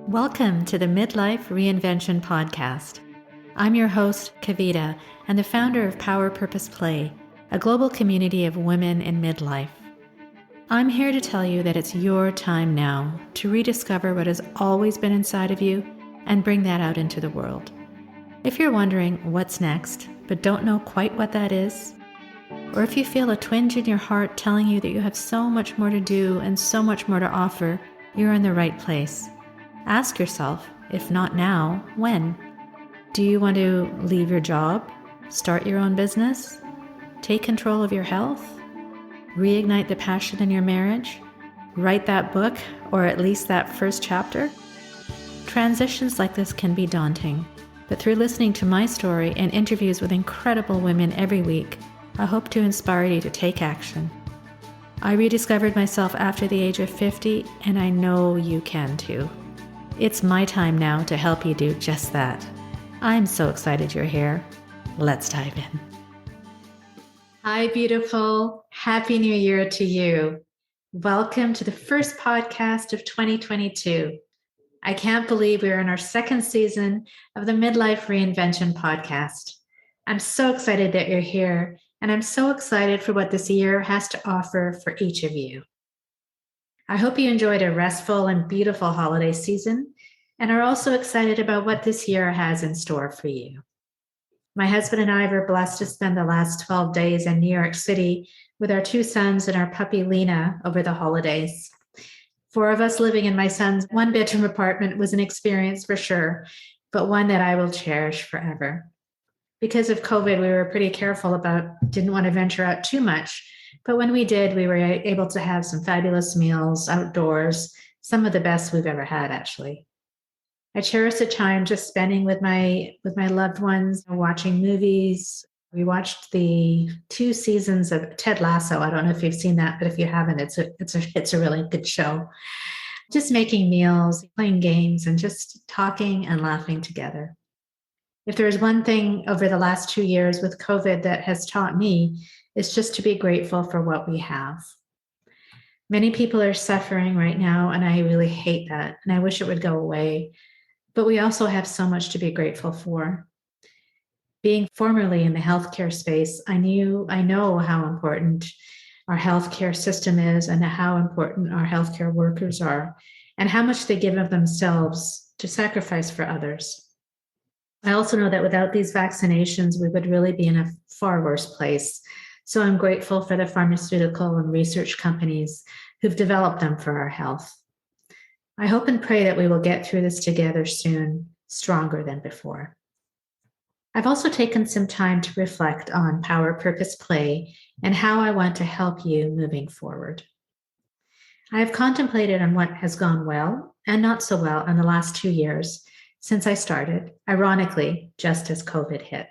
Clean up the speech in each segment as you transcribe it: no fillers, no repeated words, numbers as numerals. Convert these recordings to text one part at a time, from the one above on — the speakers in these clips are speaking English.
Welcome to the Midlife Reinvention Podcast. I'm your host, Kavita, and the founder of Power Purpose Play, a global community of women in midlife. I'm here to tell you that it's your time now to rediscover what has always been inside of you and bring that out into the world. If you're wondering what's next, but don't know quite what that is, or if you feel a twinge in your heart telling you that you have so much more to do and so much more to offer, you're in the right place. Ask yourself, if not now, when? Do you want to leave your job, start your own business, take control of your health, reignite the passion in your marriage, write that book, or at least that first chapter? Transitions like this can be daunting, but through listening to my story and interviews with incredible women every week, I hope to inspire you to take action. I rediscovered myself after the age of 50, and I know you can too. It's my time now to help you do just that. I'm so excited you're here. Let's dive in. Hi, beautiful. Happy New Year to you. Welcome to the first podcast of 2022. I can't believe we're in our second season of the Midlife Reinvention Podcast. I'm so excited that you're here, and I'm so excited for what this year has to offer for each of you. I hope you enjoyed a restful and beautiful holiday season and are also excited about what this year has in store for you. My husband and I were blessed to spend the last 12 days in New York City with our two sons and our puppy Lena over the holidays. 4 of us living in my son's one-bedroom apartment was an experience for sure, but one that I will cherish forever. Because of COVID, we were pretty careful didn't want to venture out too much. But when we did, we were able to have some fabulous meals outdoors, some of the best we've ever had, actually. I cherish the time just spending with my loved ones, watching movies. We watched the 2 seasons of Ted Lasso. I don't know if you've seen that, but if you haven't, it's a really good show. Just making meals, playing games, and just talking and laughing together. If there's one thing over the last 2 years with COVID that has taught me, it's just to be grateful for what we have. Many people are suffering right now, and I really hate that, and I wish it would go away. But we also have so much to be grateful for. Being formerly in the healthcare space, I know how important our healthcare system is and how important our healthcare workers are and how much they give of themselves to sacrifice for others. I also know that without these vaccinations, we would really be in a far worse place. So I'm grateful for the pharmaceutical and research companies who've developed them for our health. I hope and pray that we will get through this together soon, stronger than before. I've also taken some time to reflect on Power Purpose Play and how I want to help you moving forward. I have contemplated on what has gone well and not so well in the last 2 years since I started, ironically, just as COVID hit.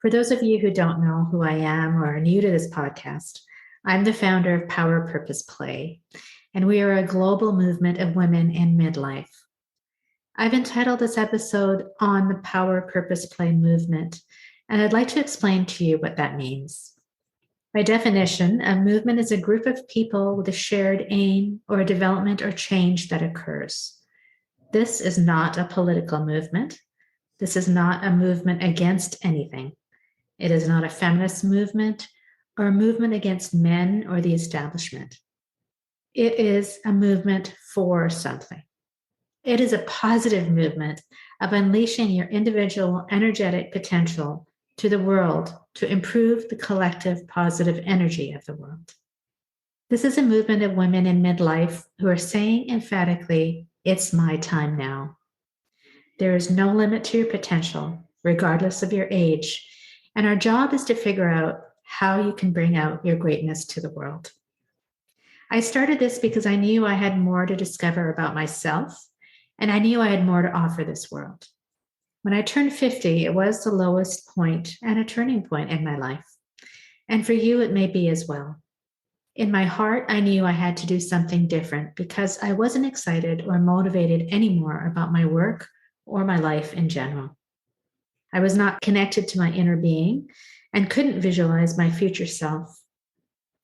For those of you who don't know who I am or are new to this podcast, I'm the founder of Power Purpose Play, and we are a global movement of women in midlife. I've entitled this episode on the Power Purpose Play movement, and I'd like to explain to you what that means. By definition, a movement is a group of people with a shared aim or a development or change that occurs. This is not a political movement. This is not a movement against anything. It is not a feminist movement or a movement against men or the establishment. It is a movement for something. It is a positive movement of unleashing your individual energetic potential to the world to improve the collective positive energy of the world. This is a movement of women in midlife who are saying emphatically, "It's my time now." There is no limit to your potential, regardless of your age, and our job is to figure out how you can bring out your greatness to the world. I started this because I knew I had more to discover about myself, and I knew I had more to offer this world. When I turned 50, it was the lowest point and a turning point in my life. And for you, it may be as well. In my heart, I knew I had to do something different because I wasn't excited or motivated anymore about my work or my life in general. I was not connected to my inner being and couldn't visualize my future self.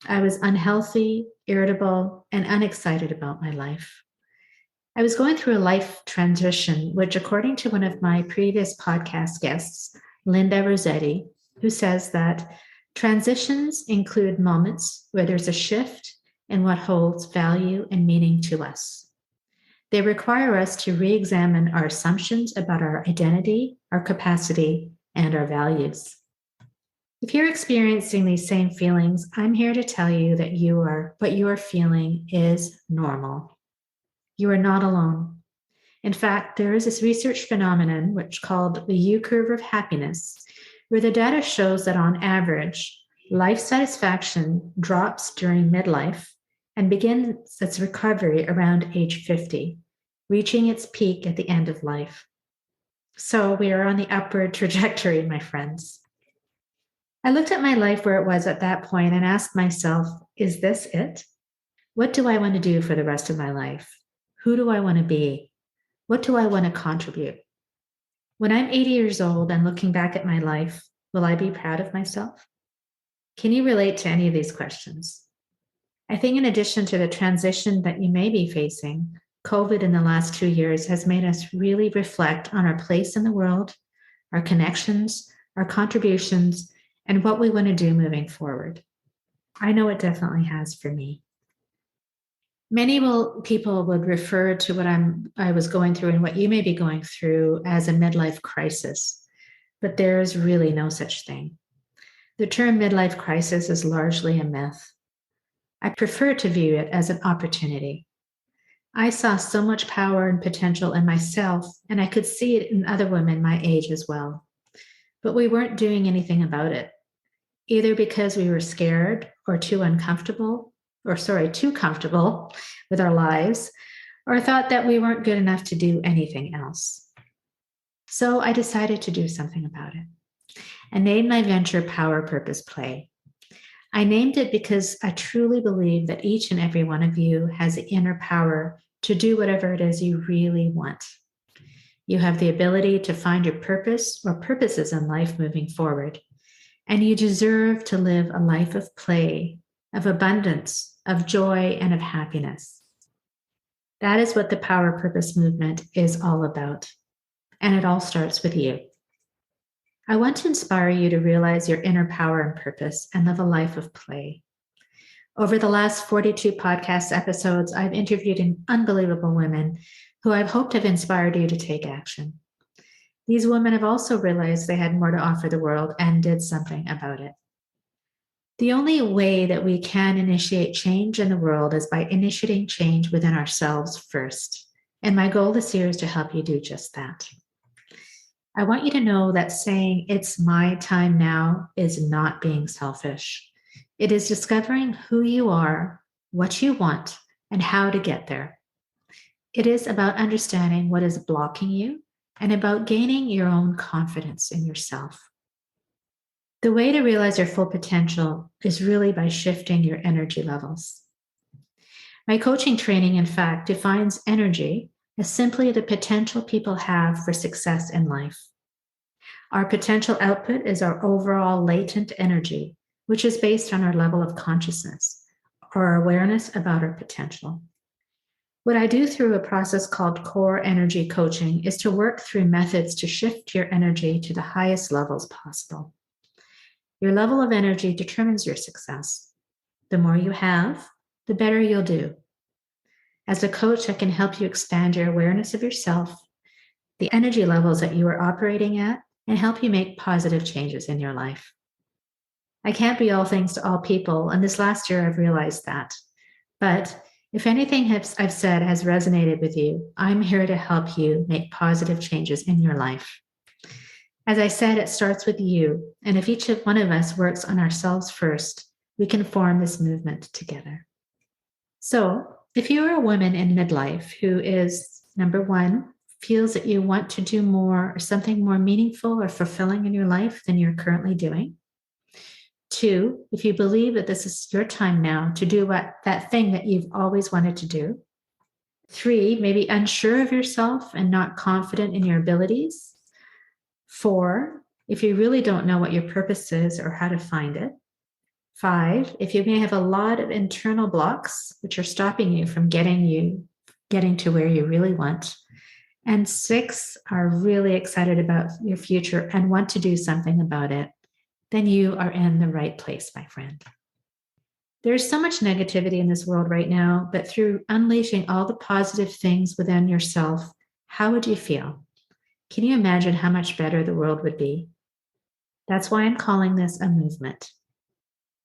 I was unhealthy, irritable, and unexcited about my life. I was going through a life transition, which, according to one of my previous podcast guests, Linda Rossetti, who says that transitions include moments where there's a shift in what holds value and meaning to us. They require us to re-examine our assumptions about our identity, our capacity, and our values. If you're experiencing these same feelings, I'm here to tell you that what you are feeling is normal. You are not alone. In fact, there is this research phenomenon which called the U-curve of happiness, where the data shows that on average, life satisfaction drops during midlife and begins its recovery around age 50, reaching its peak at the end of life. So we are on the upward trajectory, my friends. I looked at my life where it was at that point and asked myself, is this it? What do I want to do for the rest of my life? Who do I want to be? What do I want to contribute? When I'm 80 years old and looking back at my life, will I be proud of myself? Can you relate to any of these questions? I think in addition to the transition that you may be facing, COVID in the last 2 years has made us really reflect on our place in the world, our connections, our contributions, and what we want to do moving forward. I know it definitely has for me. Many people would refer to what I was going through and what you may be going through as a midlife crisis, but there's really no such thing. The term midlife crisis is largely a myth. I prefer to view it as an opportunity. I saw so much power and potential in myself, and I could see it in other women my age as well. But we weren't doing anything about it, either because we were scared or too comfortable with our lives, or thought that we weren't good enough to do anything else. So I decided to do something about it and named my venture Power Purpose Play. I named it because I truly believe that each and every one of you has the inner power to do whatever it is you really want. You have the ability to find your purpose or purposes in life moving forward, and you deserve to live a life of play, of abundance, of joy, and of happiness. That is what the Power Purpose movement is all about, and it all starts with you. I want to inspire you to realize your inner power and purpose and live a life of play. Over the last 42 podcast episodes, I've interviewed unbelievable women who I've hoped have inspired you to take action. These women have also realized they had more to offer the world and did something about it. The only way that we can initiate change in the world is by initiating change within ourselves first. And my goal this year is to help you do just that. I want you to know that saying it's my time now is not being selfish. It is discovering who you are, what you want, and how to get there. It is about understanding what is blocking you and about gaining your own confidence in yourself. The way to realize your full potential is really by shifting your energy levels. My coaching training, in fact, defines energy as simply the potential people have for success in life. Our potential output is our overall latent energy, which is based on our level of consciousness or our awareness about our potential. What I do through a process called core energy coaching is to work through methods to shift your energy to the highest levels possible. Your level of energy determines your success. The more you have, the better you'll do. As a coach, I can help you expand your awareness of yourself, the energy levels that you are operating at, and help you make positive changes in your life. I can't be all things to all people, and this last year I've realized that. But if anything I've said has resonated with you, I'm here to help you make positive changes in your life. As I said, it starts with you, and if each one of us works on ourselves first, we can form this movement together. So, if you are a woman in midlife who is, number one, feels that you want to do more or something more meaningful or fulfilling in your life than you're currently doing. 2, if you believe that this is your time now to do that thing that you've always wanted to do. 3, maybe unsure of yourself and not confident in your abilities. 4, if you really don't know what your purpose is or how to find it. 5, if you may have a lot of internal blocks which are stopping you from getting you getting to where you really want. And 6 are really excited about your future and want to do something about it, then you are in the right place, my friend. There's so much negativity in this world right now, but through unleashing all the positive things within yourself, how would you feel? Can you imagine how much better the world would be? That's why I'm calling this a movement.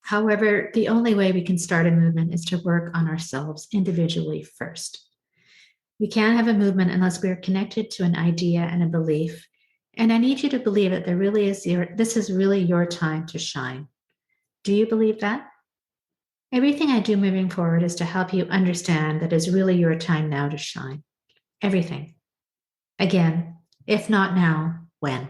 However, the only way we can start a movement is to work on ourselves individually first. We can't have a movement unless we are connected to an idea and a belief. And I need you to believe that this is really your time to shine. Do you believe that? Everything I do moving forward is to help you understand that it's really your time now to shine. Everything. Again, if not now, when?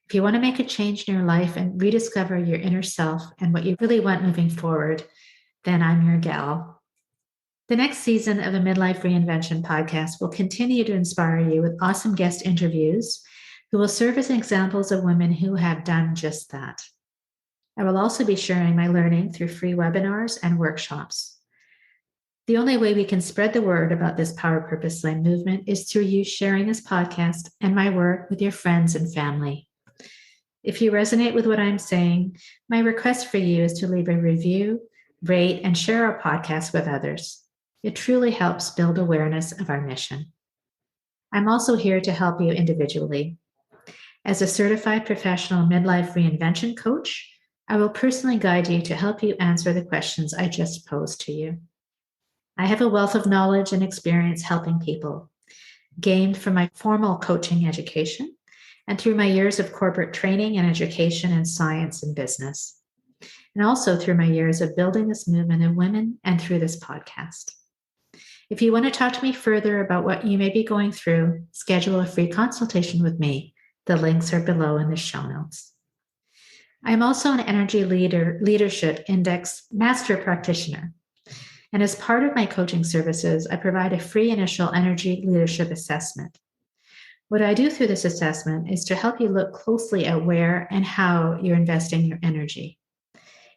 If you want to make a change in your life and rediscover your inner self and what you really want moving forward, then I'm your gal. The next season of the Midlife Reinvention Podcast will continue to inspire you with awesome guest interviews who will serve as examples of women who have done just that. I will also be sharing my learning through free webinars and workshops. The only way we can spread the word about this Power Purpose Lane movement is through you sharing this podcast and my work with your friends and family. If you resonate with what I'm saying, my request for you is to leave a review, rate, and share our podcast with others. It truly helps build awareness of our mission. I'm also here to help you individually. As a certified professional midlife reinvention coach, I will personally guide you to help you answer the questions I just posed to you. I have a wealth of knowledge and experience helping people, gained from my formal coaching education and through my years of corporate training and education in science and business, and also through my years of building this movement of women and through this podcast. If you want to talk to me further about what you may be going through, schedule a free consultation with me. The links are below in the show notes. I am also an Energy Leadership Index Master Practitioner. And as part of my coaching services, I provide a free initial energy leadership assessment. What I do through this assessment is to help you look closely at where and how you're investing your energy.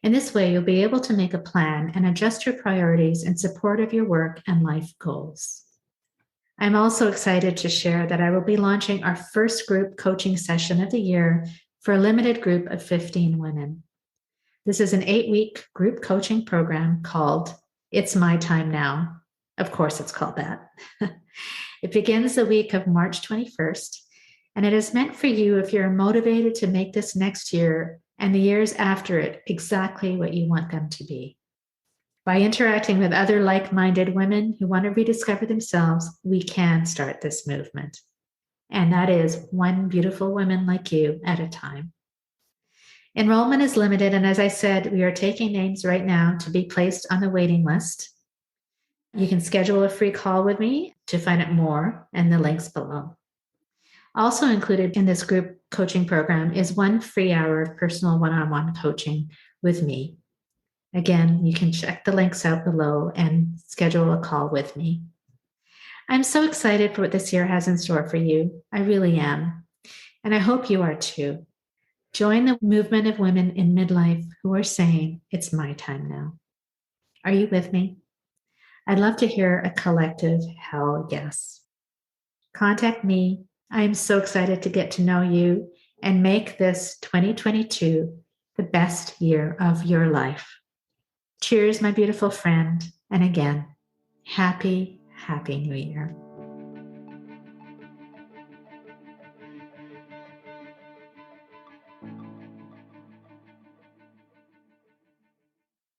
In this way, you'll be able to make a plan and adjust your priorities in support of your work and life goals. I'm also excited to share that I will be launching our first group coaching session of the year for a limited group of 15 women. This is an 8-week group coaching program called It's My Time Now. Of course, it's called that. It begins the week of March 21st, and it is meant for you if you're motivated to make this next year and the years after it exactly what you want them to be. By interacting with other like-minded women who want to rediscover themselves, we can start this movement. And that is one beautiful woman like you at a time. Enrollment is limited, and as I said, we are taking names right now to be placed on the waiting list. You can schedule a free call with me to find out more, and the links below. Also included in this group coaching program is 1 free hour of personal one-on-one coaching with me. Again, you can check the links out below and schedule a call with me. I'm so excited for what this year has in store for you. I really am. And I hope you are too. Join the movement of women in midlife who are saying, it's my time now. Are you with me? I'd love to hear a collective hell yes. Contact me. I am so excited to get to know you and make this 2022 the best year of your life. Cheers, my beautiful friend. And again, happy New Year.